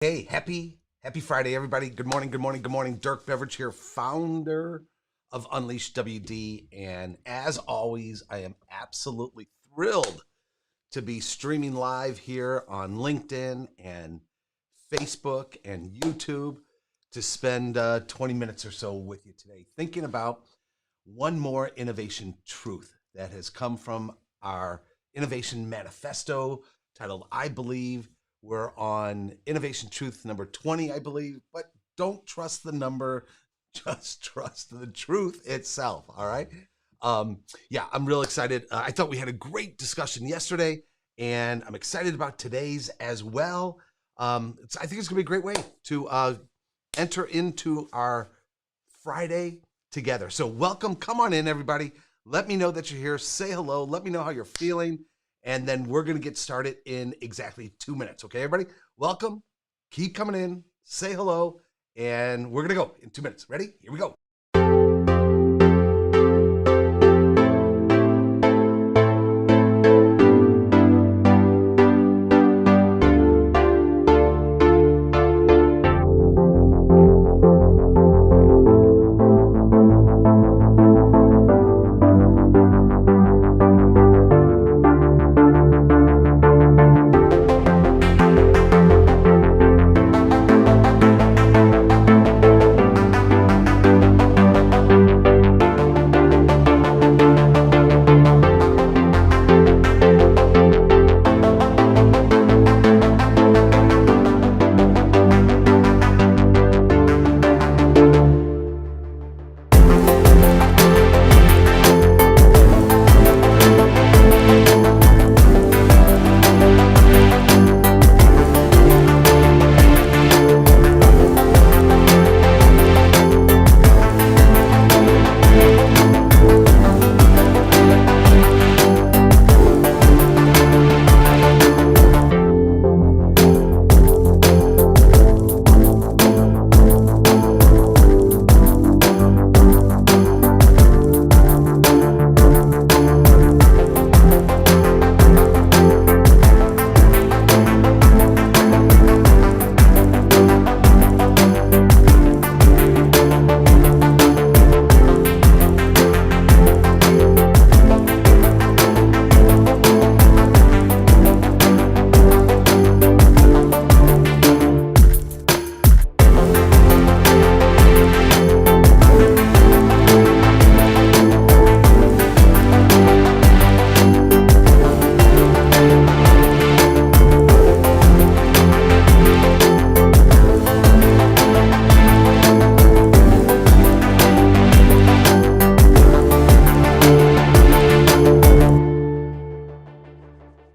Hey, happy Friday, everybody. Good morning, good morning, good morning. Dirk Beveridge here, founder of UnleashWD. And as always, I am absolutely thrilled to be streaming live here on LinkedIn and Facebook and YouTube to spend 20 minutes or so with you today, thinking about one more innovation truth that has come from our innovation manifesto titled I Believe. We're on innovation truth number 20, I believe, but don't trust the number, just trust the truth itself. All right. Yeah, I'm real excited. I thought we had a great discussion yesterday, and I'm excited about today's as well. I think it's gonna be a great way to enter into our Friday together. So welcome, come on in, everybody. Let me know that you're here. Say hello. Let me know how you're feeling. And then we're going to get started in exactly 2 minutes. Okay, everybody? Welcome. Keep coming in. Say hello. And we're going to go in 2 minutes. Ready? Here we go.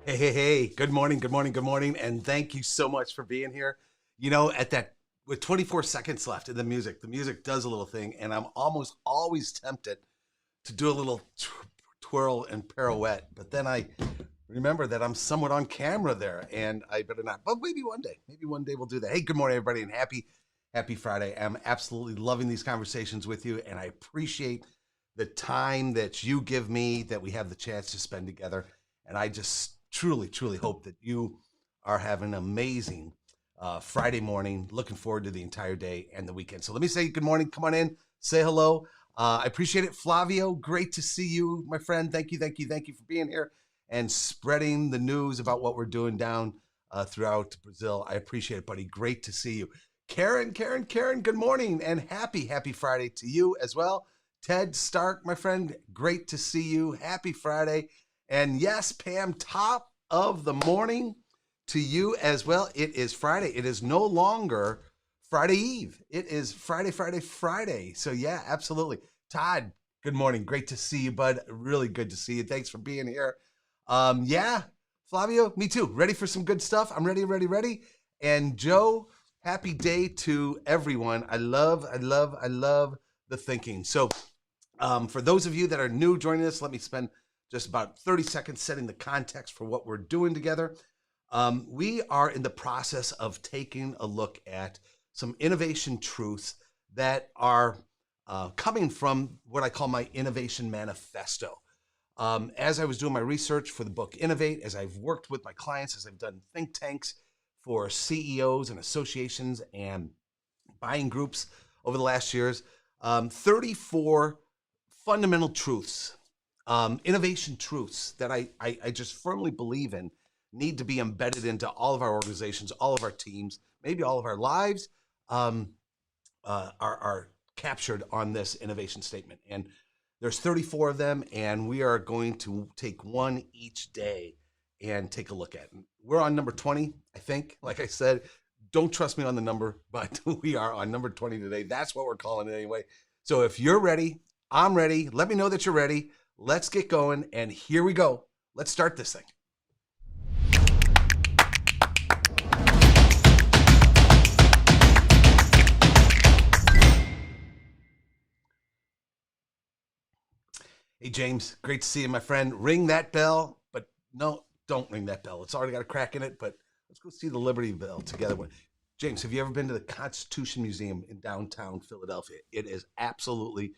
Hey, good morning, good morning, good morning. And thank you so much for being here. You know, with 24 seconds left in the music does a little thing, and I'm almost always tempted to do a little twirl and pirouette, but then I remember that I'm somewhat on camera there, and I better not. But maybe one day we'll do that. Hey, good morning, everybody, and happy Friday. I'm absolutely loving these conversations with you, and I appreciate the time that you give me, that we have the chance to spend together. And I just truly hope that you are having an amazing Friday morning. Looking forward to the entire day and the weekend. So let me say good morning. Come on in, say hello. I appreciate it. Flavio, great to see you, my friend. Thank you for being here and spreading the news about what we're doing down throughout Brazil. I appreciate it, buddy. Great to see you. Karen, good morning and happy Friday to you as well. Ted Stark, my friend, great to see you. Happy Friday. And yes, Pam, top of the morning to you as well. It is Friday. It is no longer Friday Eve. It is Friday. So yeah, absolutely. Todd, good morning. Great to see you, bud. Really good to see you. Thanks for being here. Yeah, Flavio, me too. Ready for some good stuff? I'm ready. And Joe, happy day to everyone. I love the thinking. So for those of you that are new joining us, let me spend just about 30 seconds setting the context for what we're doing together. We are in the process of taking a look at some innovation truths that are coming from what I call my innovation manifesto. As I was doing my research for the book Innovate, as I've worked with my clients, as I've done think tanks for CEOs and associations and buying groups over the last years. 34 fundamental truths, innovation truths that I just firmly believe in need to be embedded into all of our organizations, all of our teams, maybe all of our lives, are captured on this innovation statement. And there's 34 of them, and we are going to take one each day and take a look at it. We're on number 20, I think. Like I said, don't trust me on the number, but we are on number 20 today. That's what we're calling it anyway. So if you're ready, I'm ready. Let me know that you're ready. Let's get going, and here we go. Let's start this thing. Hey, James, great to see you, my friend. Ring that bell, but no, don't ring that bell. It's already got a crack in it, but let's go see the Liberty Bell together. James, have you ever been to the Constitution Museum in downtown Philadelphia? It is absolutely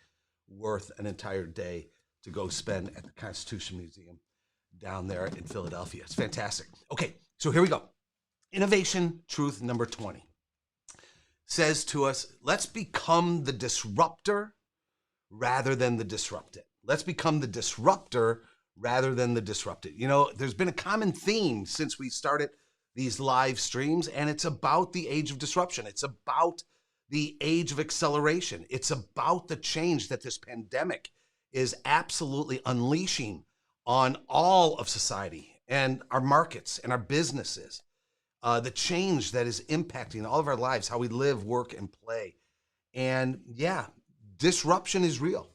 worth an entire day to go spend at the Constitution Museum down there in Philadelphia. It's fantastic. Okay, so here we go. Innovation truth number 20 says to us, let's become the disruptor rather than the disrupted. Let's become the disruptor rather than the disrupted. You know, there's been a common theme since we started these live streams, and it's about the age of disruption. It's about the age of acceleration. It's about the change that this pandemic is absolutely unleashing on all of society and our markets and our businesses. The change that is impacting all of our lives, how we live, work, and play. And yeah, disruption is real.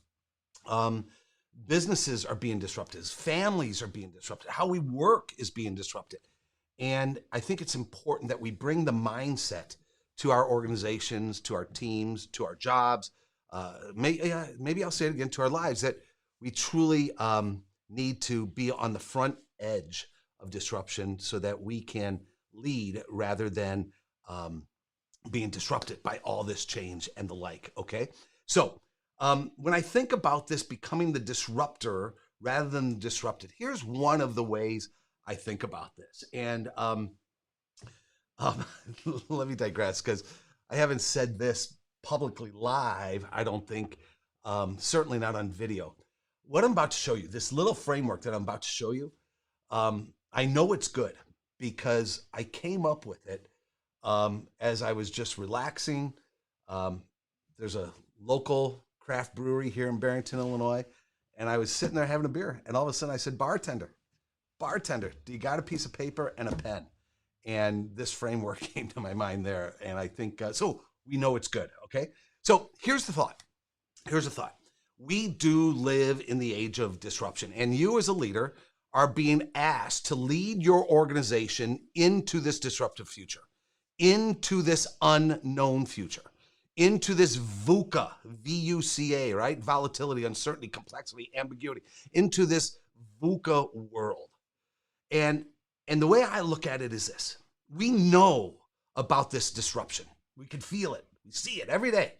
Businesses are being disrupted. Families are being disrupted. How we work is being disrupted. And I think it's important that we bring the mindset to our organizations, to our teams, to our jobs. Maybe I'll say it again, to our lives, that we truly need to be on the front edge of disruption so that we can lead rather than being disrupted by all this change and the like, okay? So when I think about this becoming the disruptor rather than the disrupted, here's one of the ways I think about this. And let me digress, because I haven't said this publicly live, I don't think, certainly not on video. What I'm about to show you, this little framework that I'm about to show you, I know it's good because I came up with it as I was just relaxing. There's a local craft brewery here in Barrington, Illinois, and I was sitting there having a beer, and all of a sudden I said, bartender, do you got a piece of paper and a pen? And this framework came to my mind there, and I think, so we know it's good, okay? So here's the thought. We do live in the age of disruption, and you as a leader are being asked to lead your organization into this disruptive future, into this unknown future, into this VUCA, V-U-C-A, right? Volatility, uncertainty, complexity, ambiguity, into this VUCA world. And the way I look at it is this. We know about this disruption. We can feel it. We see it every day.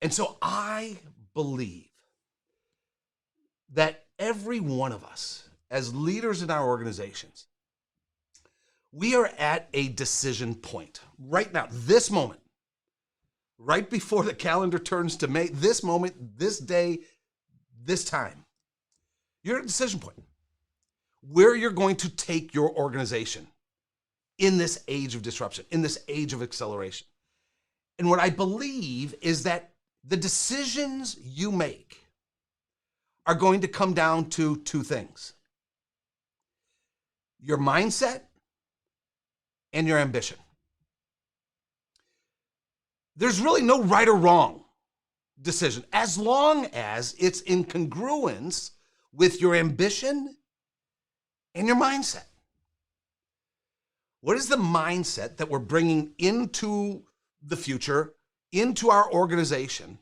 And so I believe that every one of us, as leaders in our organizations, we are at a decision point right now, this moment, right before the calendar turns to May, this moment, this day, this time. You're at a decision point where you're going to take your organization in this age of disruption, in this age of acceleration. And what I believe is that the decisions you make are going to come down to two things: your mindset and your ambition. There's really no right or wrong decision, as long as it's in congruence with your ambition and your mindset. What is the mindset that we're bringing into the future, into our organization,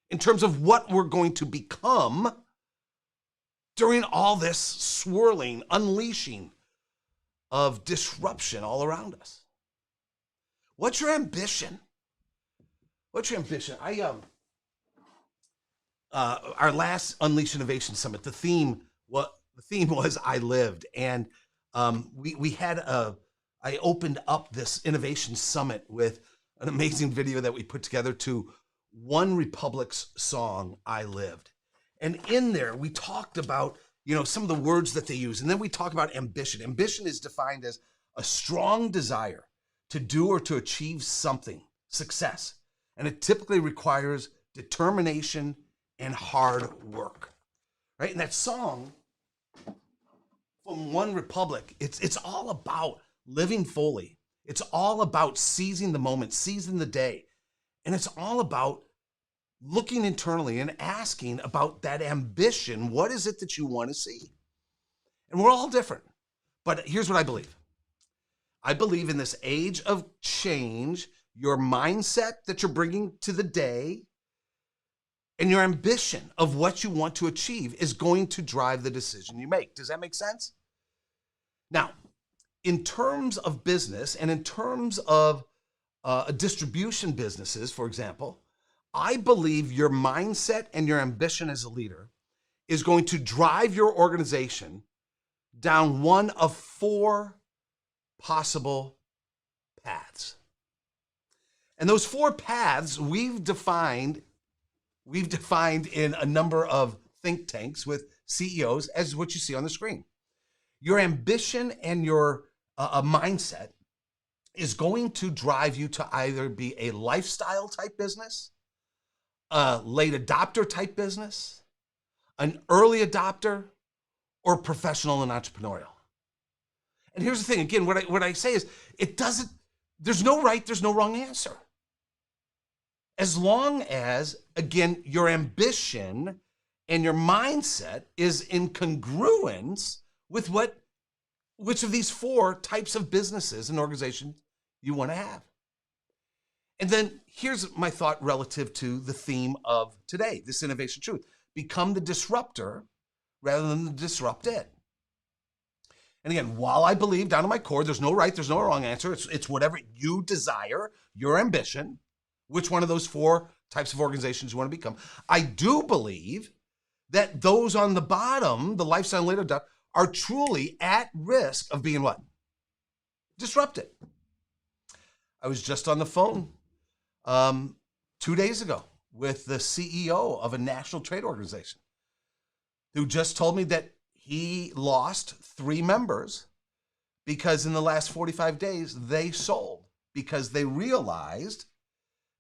in terms of what we're going to become during all this swirling, unleashing of disruption all around us? What's your ambition? What's your ambition? Our last Unleash Innovation Summit, the theme was I lived, and we had a I opened up this innovation summit with an amazing video that we put together to One Republic's song, I Lived. And in there, we talked about, some of the words that they use. And then we talk about ambition. Ambition is defined as a strong desire to do or to achieve something, success. And it typically requires determination and hard work, right? And that song from One Republic, it's all about living fully. It's all about seizing the moment, seizing the day. And it's all about looking internally and asking about that ambition. What is it that you want to see? And we're all different. But here's what I believe. I believe in this age of change, your mindset that you're bringing to the day and your ambition of what you want to achieve is going to drive the decision you make. Does that make sense? Now, in terms of business and in terms of distribution businesses, for example, I believe your mindset and your ambition as a leader is going to drive your organization down one of 4 possible paths. And those 4 paths we've defined in a number of think tanks with CEOs as what you see on the screen. Your ambition and your mindset is going to drive you to either be a lifestyle type business, a late adopter type business, an early adopter, or professional and entrepreneurial. And here's the thing, again, what I say is there's no right, there's no wrong answer. As long as, again, your ambition and your mindset is in congruence with which of these 4 types of businesses and organizations you want to have. And then here's my thought relative to the theme of today, this innovation truth. Become the disruptor rather than the disrupted. And again, while I believe down to my core, there's no right, there's no wrong answer. It's whatever you desire, your ambition, which one of those 4 types of organizations you want to become. I do believe that those on the bottom, the lifestyle leader, are truly at risk of being what? Disrupted. I was just on the phone 2 days ago with the CEO of a national trade organization who just told me that he lost 3 members because in the last 45 days they sold because they realized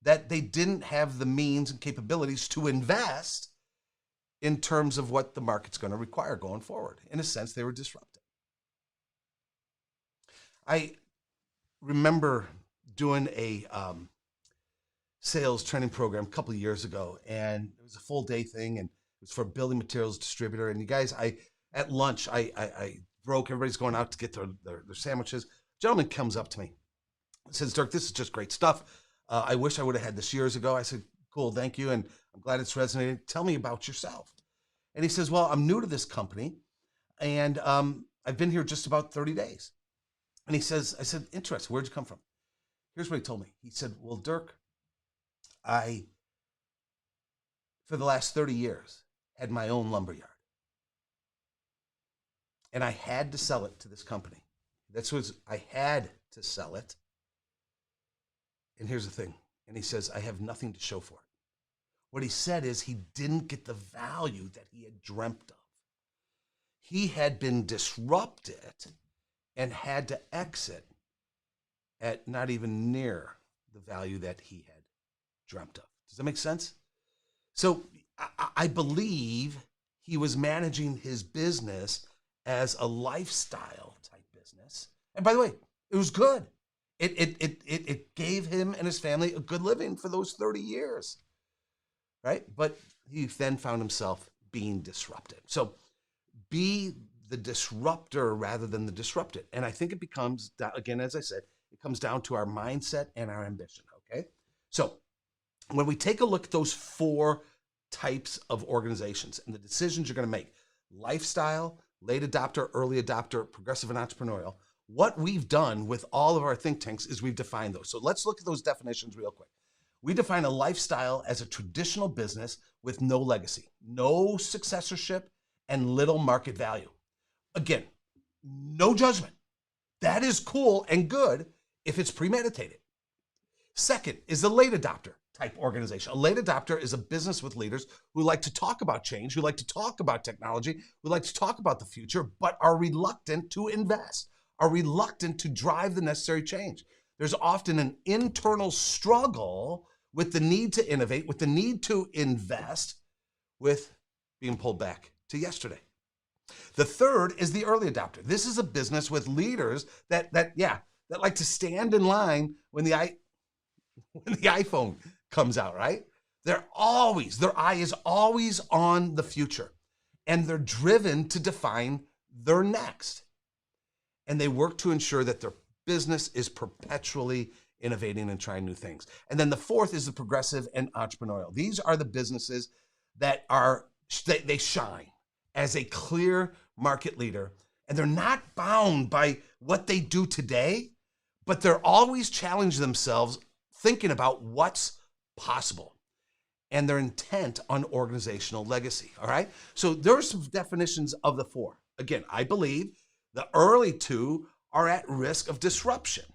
that they didn't have the means and capabilities to invest in terms of what the market's going to require going forward. In a sense, they were disrupted. I remember doing a sales training program a couple of years ago, and it was a full day thing, and it was for a building materials distributor. And you guys, at lunch, I broke, everybody's going out to get their sandwiches. A gentleman comes up to me and says, "Dirk, this is just great stuff. I wish I would have had this years ago." I said, "Cool, thank you, and I'm glad it's resonating. Tell me about yourself." And he says, "Well, I'm new to this company, and I've been here just about 30 days. And I said, "Interesting, where'd you come from?" Here's what he told me. He said, "Well, Dirk, I, for the last 30 years, had my own lumberyard. And I had to sell it to this company. I had to sell it. And here's the thing." And he says, "I have nothing to show for it." What he said is he didn't get the value that he had dreamt of. He had been disrupted and had to exit at not even near the value that he had dreamt of. Does that make sense? So I believe he was managing his business as a lifestyle type business. And by the way, it was good. It gave him and his family a good living for those 30 years, right? But he then found himself being disrupted. So be the disruptor rather than the disrupted. And I think it becomes, again, as I said, it comes down to our mindset and our ambition, okay? So when we take a look at those 4 types of organizations and the decisions you're going to make, lifestyle, late adopter, early adopter, progressive and entrepreneurial, what we've done with all of our think tanks is we've defined those. So let's look at those definitions real quick. We define a lifestyle as a traditional business with no legacy, no successorship, and little market value. Again, no judgment. That is cool and good if it's premeditated. Second is the late adopter type organization. A late adopter is a business with leaders who like to talk about change, who like to talk about technology, who like to talk about the future, but are reluctant to invest, are reluctant to drive the necessary change. There's often an internal struggle with the need to innovate, with the need to invest, with being pulled back to yesterday. The third is the early adopter. This is a business with leaders that like to stand in line when the iPhone comes out, right? Their eye is always on the future, and they're driven to define their next. And they work to ensure that their business is perpetually innovating and trying new things. And then the fourth is the progressive and entrepreneurial. These are the businesses that they shine as a clear market leader, and they're not bound by what they do today, but they're always challenging themselves, thinking about what's possible, and they're intent on organizational legacy. All right. So there are some definitions of the four. Again, I believe the early two are at risk of disruption.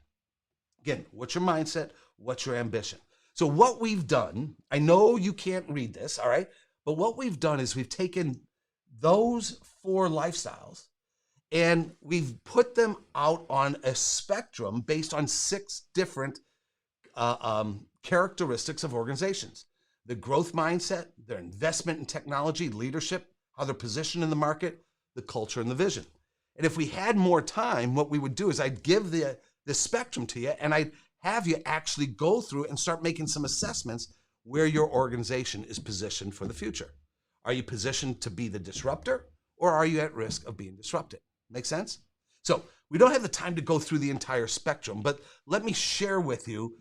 Again, what's your mindset? What's your ambition? So what we've done, I know you can't read this, all right, but what we've done is we've taken those four lifestyles and we've put them out on a spectrum based on 6 different characteristics of organizations: the growth mindset, their investment in technology, leadership, how they're positioned in the market, the culture, and the vision. And if we had more time, what we would do is I'd give the spectrum to you, and I'd have you actually go through and start making some assessments where your organization is positioned for the future. Are you positioned to be the disruptor, or are you at risk of being disrupted? Make sense? So we don't have the time to go through the entire spectrum, but let me share with you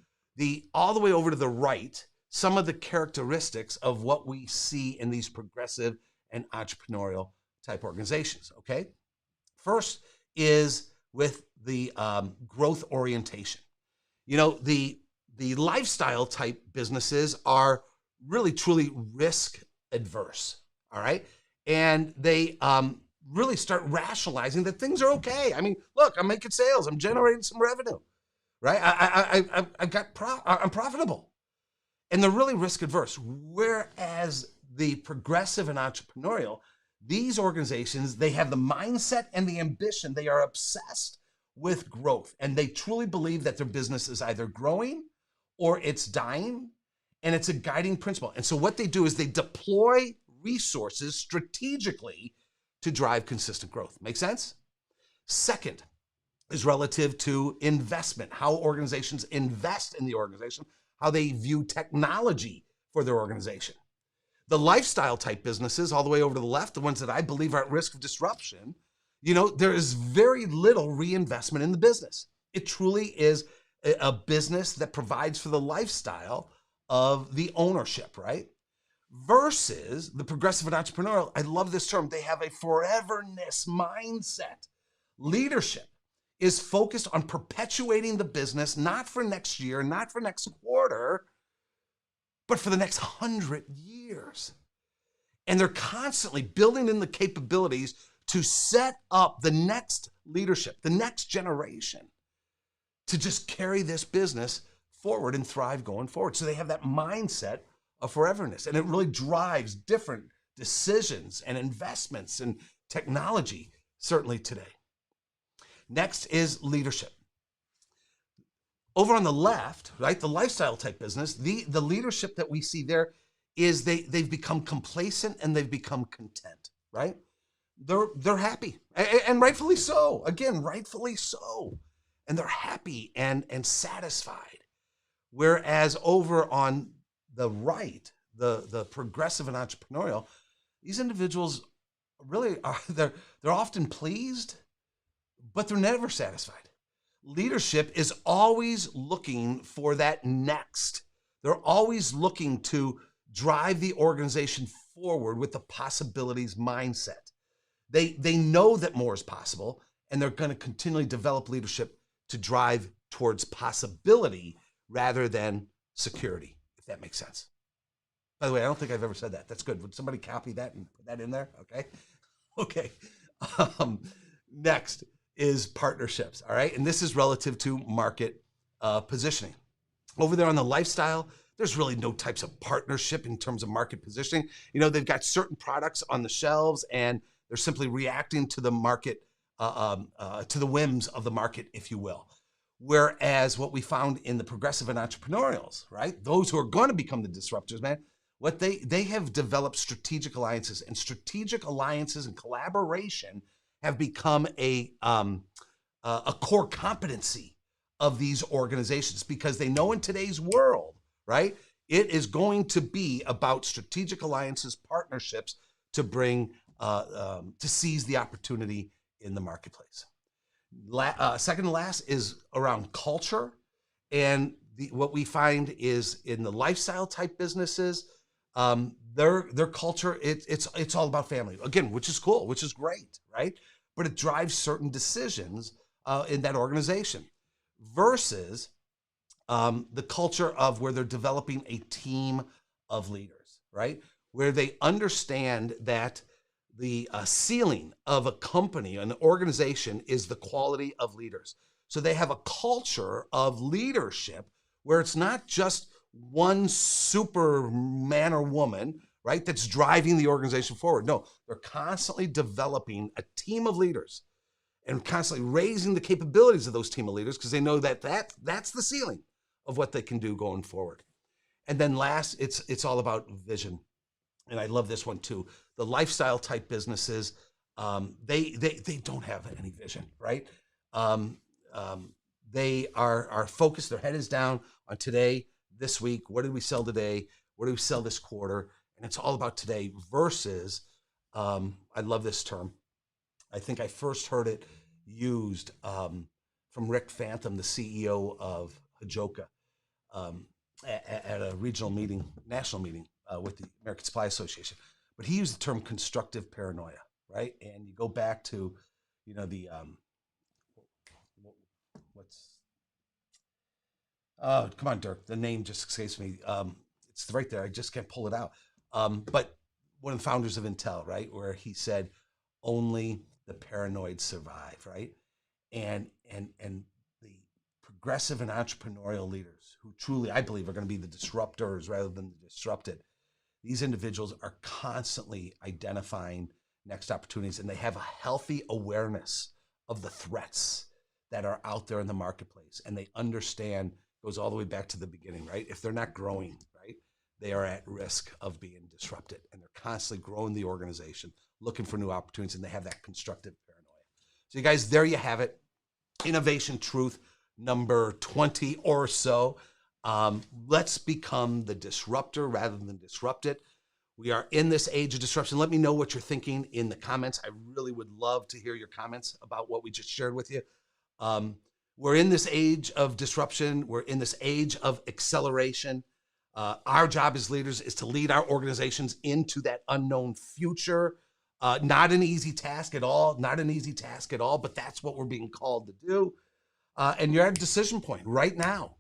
all the way over to the right, some of the characteristics of what we see in these progressive and entrepreneurial type organizations, okay? First is with the growth orientation. You know, the lifestyle type businesses are really truly risk adverse, all right? And they really start rationalizing that things are okay. I mean, look, I'm making sales, I'm generating some revenue, right? I'm profitable. And they're really risk adverse. Whereas the progressive and entrepreneurial, these organizations, they have the mindset and the ambition. They are obsessed with growth, and they truly believe that their business is either growing or it's dying, and it's a guiding principle. And so what they do is they deploy resources strategically to drive consistent growth. Make sense? Second is relative to investment, how organizations invest in the organization, how they view technology for their organization. The lifestyle type businesses, all the way over to the left, the ones that I believe are at risk of disruption, you know, there is very little reinvestment in the business. It truly is a business that provides for the lifestyle of the ownership, right? Versus the progressive and entrepreneurial, I love this term, they have a foreverness mindset. Leadership is focused on perpetuating the business, not for next year, not for next quarter, but for the next 100 years. And they're constantly building in the capabilities to set up the next leadership, the next generation, to just carry this business forward and thrive going forward. So they have that mindset of foreverness, and it really drives different decisions and investments in technology, certainly today. Next is leadership. Over on the left, right, the lifestyle type business, the leadership that we see there is they've become complacent and they've become content, right? They're happy, and rightfully so. Again, rightfully so. And they're happy and satisfied. Whereas over on the right, the progressive and entrepreneurial, these individuals really are, they're often pleased, but they're never satisfied. Leadership is always looking for that next. They're always looking to drive the organization forward with the possibilities mindset. They know that more is possible, and they're going to continually develop leadership to drive towards possibility rather than security, if that makes sense. By the way, I don't think I've ever said that. That's good. Would somebody copy that and put that in there? Okay. Okay. Next is partnerships, all right? And this is relative to market positioning. Over there on the lifestyle, there's really no types of partnership in terms of market positioning. You know, they've got certain products on the shelves and they're simply reacting to the market, to the whims of the market, if you will. Whereas what we found in the progressive and entrepreneurials, right? Those who are going to become the disruptors, man, what they have developed strategic alliances, and strategic alliances and collaboration have become a core competency of these organizations, because they know in today's world, right, it is going to be about strategic alliances, partnerships to bring, to seize the opportunity in the marketplace. Second to last is around culture. And what we find is in the lifestyle type businesses, their culture, it's all about family. Again, which is cool, which is great, right? But it drives certain decisions in that organization versus the culture of where they're developing a team of leaders, right? Where they understand that the ceiling of a company, an organization, is the quality of leaders. So they have a culture of leadership where it's not just one superman or woman, right, that's driving the organization forward. No, they're constantly developing a team of leaders and constantly raising the capabilities of those team of leaders, because they know that that's the ceiling of what they can do going forward. And then last, it's all about vision. And I love this one too. The lifestyle type businesses, they don't have any vision, right? They are focused. Their head is down on today, this week. What did we sell today? What did we sell this quarter? And it's all about today versus, I love this term. I think I first heard it used from Rick Phantom, the CEO of Hajoka, at a regional meeting, national meeting with the American Supply Association. But he used the term constructive paranoia, right? And you go back to, you know, the come on, Dirk, the name just escapes me. It's right there. I just can't pull it out. But one of the founders of Intel, right, where he said, only the paranoid survive, right? And the progressive and entrepreneurial leaders who truly, I believe, are going to be the disruptors rather than the disrupted. These individuals are constantly identifying next opportunities, and they have a healthy awareness of the threats that are out there in the marketplace. And they understand, goes all the way back to the beginning, right? If they're not growing, right, they are at risk of being disrupted. And they're constantly growing the organization, looking for new opportunities, and they have that constructive paranoia. So you guys, there you have it. Innovation truth number 20 or so. Let's become the disruptor rather than disrupted. We are in this age of disruption. Let me know what you're thinking in the comments. I really would love to hear your comments about what we just shared with you. We're in this age of disruption. We're in this age of acceleration. Our job as leaders is to lead our organizations into that unknown future. Not an easy task at all, but that's what we're being called to do. And you're at a decision point right now,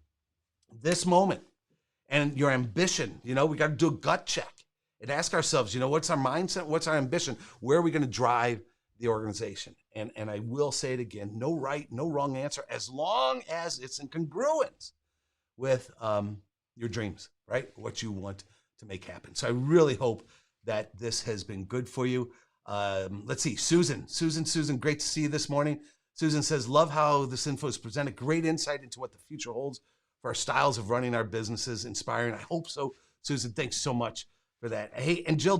this moment, and your ambition. You know, we got to do a gut check and ask ourselves, you know, what's our mindset? What's our ambition? Where are we going to drive the organization? And I will say it again, no right, no wrong answer, as long as it's in congruence with your dreams, right? What you want to make happen. So I really hope that this has been good for you. Let's see, Susan, great to see you this morning. Susan says, love how this info is presented. Great insight into what the future holds for our styles of running our businesses. Inspiring. I hope so, Susan. Thanks so much for that. Hey, and Jill,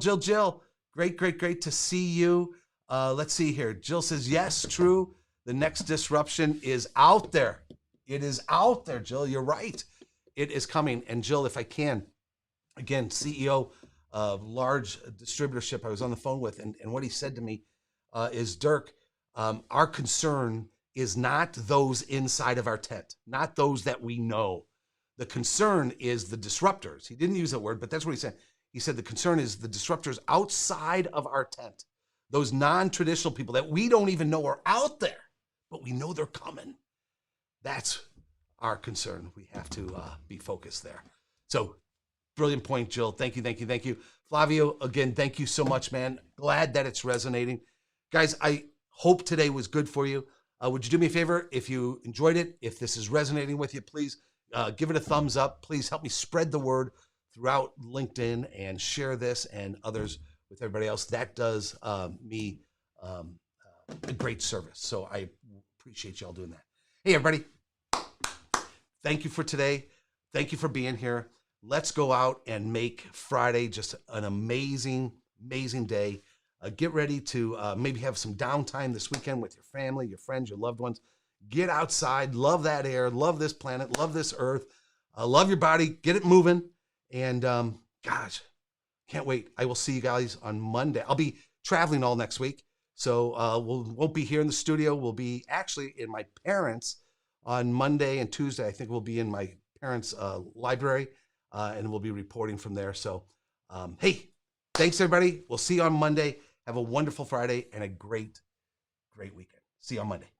great to see you. Let's see here. Jill says, yes, true. The next disruption is out there. It is out there, Jill. You're right. It is coming. And Jill, if I can, again, CEO of large distributorship I was on the phone with, and what he said to me is, Dirk, our concern is not those inside of our tent, not those that we know. The concern is the disruptors. He didn't use that word, but that's what he said. He said the concern is the disruptors outside of our tent, those non-traditional people that we don't even know are out there, but we know they're coming. That's our concern. We have to be focused there. So brilliant point, Jill. Thank you. Flavio, again, thank you so much, man. Glad that it's resonating. Guys, I hope today was good for you. Would you do me a favor if you enjoyed it? If this is resonating with you, please give it a thumbs up. Please help me spread the word throughout LinkedIn and share this and others with everybody else. That does me a great service. So I appreciate y'all doing that. Hey, everybody. Thank you for today. Thank you for being here. Let's go out and make Friday just an amazing, amazing day. Get ready to maybe have some downtime this weekend with your family, your friends, your loved ones. Get outside, love that air, love this planet, love this earth, love your body, get it moving. And gosh, can't wait. I will see you guys on Monday. I'll be traveling all next week. So won't be here in the studio. We'll be actually in my parents' on Monday and Tuesday. I think we'll be in my parents' library and we'll be reporting from there. So, hey, thanks everybody. We'll see you on Monday. Have a wonderful Friday and a great, great weekend. See you on Monday.